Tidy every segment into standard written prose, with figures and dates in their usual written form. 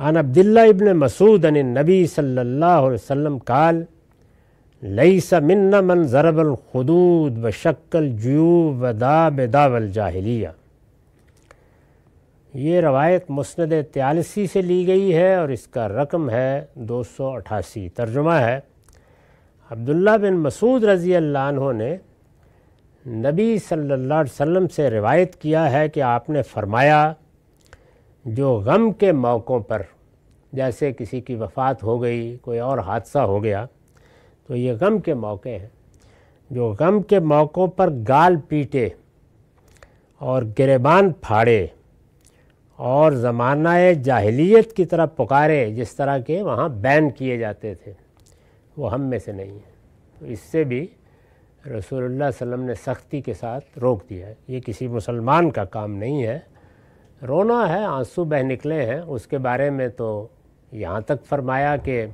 عن عبداللہ ابن مسعود عن النبی صلی اللہ علیہ وسلم قال لیس منا من ضرب الخدود وشق الجیوب ودعا بدعوی الجاہلیہ۔ یہ روایت مسند طیالسی سے لی گئی ہے اور اس کا رقم ہے 288۔ ترجمہ ہے، عبداللہ بن مسعود رضی اللہ عنہ نے نبی صلی اللہ علیہ وسلم سے روایت کیا ہے کہ آپ نے فرمایا، جو غم کے موقعوں پر، جیسے کسی کی وفات ہو گئی، کوئی اور حادثہ ہو گیا، تو یہ غم کے موقع ہیں، جو غم کے موقعوں پر گال پیٹے اور گریبان پھاڑے اور زمانہ جاہلیت کی طرف پکارے، جس طرح کے وہاں بین کیے جاتے تھے، وہ ہم میں سے نہیں ہیں۔ تو اس سے بھی رسول اللہ صلی اللہ علیہ وسلم نے سختی کے ساتھ روک دیا ہے۔ یہ کسی مسلمان کا کام نہیں ہے۔ رونا ہے، آنسو بہہ نکلے ہیں، اس کے بارے میں تو یہاں تک فرمایا کہ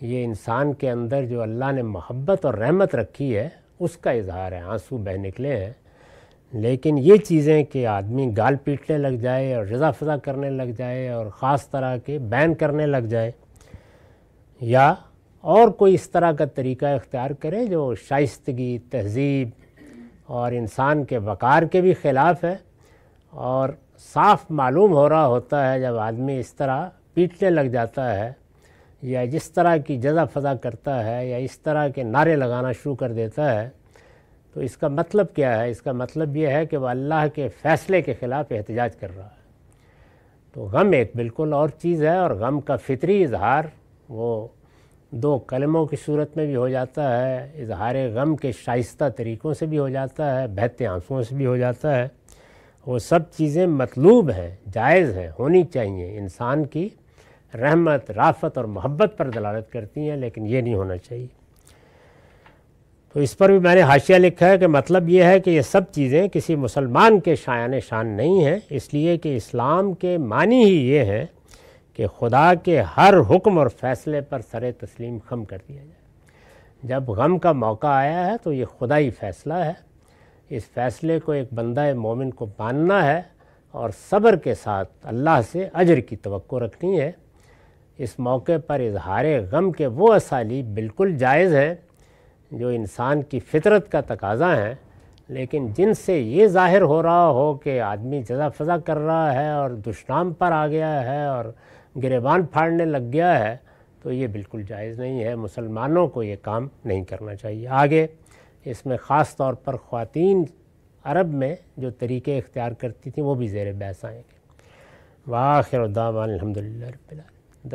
یہ انسان کے اندر جو اللہ نے محبت اور رحمت رکھی ہے اس کا اظہار ہے، آنسو بہہ نکلے ہیں۔ لیکن یہ چیزیں کہ آدمی گال پیٹنے لگ جائے اور رضا فضا کرنے لگ جائے اور خاص طرح کے بین کرنے لگ جائے، یا اور کوئی اس طرح کا طریقہ اختیار کرے جو شائستگی، تہذیب اور انسان کے وقار کے بھی خلاف ہے، اور صاف معلوم ہو رہا ہوتا ہے جب آدمی اس طرح پیٹنے لگ جاتا ہے یا جس طرح کی جزا فضا کرتا ہے یا اس طرح کے نعرے لگانا شروع کر دیتا ہے، تو اس کا مطلب کیا ہے؟ اس کا مطلب یہ ہے کہ وہ اللہ کے فیصلے کے خلاف احتجاج کر رہا ہے۔ تو غم ایک بالکل اور چیز ہے، اور غم کا فطری اظہار وہ دو کلموں کی صورت میں بھی ہو جاتا ہے، اظہار غم کے شائستہ طریقوں سے بھی ہو جاتا ہے، بہتے آنسوؤں سے بھی ہو جاتا ہے۔ وہ سب چیزیں مطلوب ہیں، جائز ہیں، ہونی چاہیے، انسان کی رحمت، رافت اور محبت پر دلالت کرتی ہیں، لیکن یہ نہیں ہونا چاہیے۔ تو اس پر بھی میں نے حاشیہ لکھا ہے کہ مطلب یہ ہے کہ یہ سب چیزیں کسی مسلمان کے شایان شان نہیں ہیں، اس لیے کہ اسلام کے معنی ہی یہ ہے کہ خدا کے ہر حکم اور فیصلے پر سر تسلیم خم کر دیا جائے۔ جب غم کا موقع آیا ہے تو یہ خدائی فیصلہ ہے، اس فیصلے کو ایک بندہ مومن کو ماننا ہے اور صبر کے ساتھ اللہ سے اجر کی توقع رکھنی ہے۔ اس موقع پر اظہار غم کے وہ اسالیب بالکل جائز ہیں جو انسان کی فطرت کا تقاضا ہیں، لیکن جن سے یہ ظاہر ہو رہا ہو کہ آدمی جزا فضا کر رہا ہے اور دشنام پر آ گیا ہے اور گریبان پھاڑنے لگ گیا ہے، تو یہ بالکل جائز نہیں ہے۔ مسلمانوں کو یہ کام نہیں کرنا چاہیے۔ آگے اس میں خاص طور پر خواتین عرب میں جو طریقے اختیار کرتی تھیں وہ بھی زیر بحث آئیں گے۔ وآخر دعوانا الحمدللہ رب العالمین۔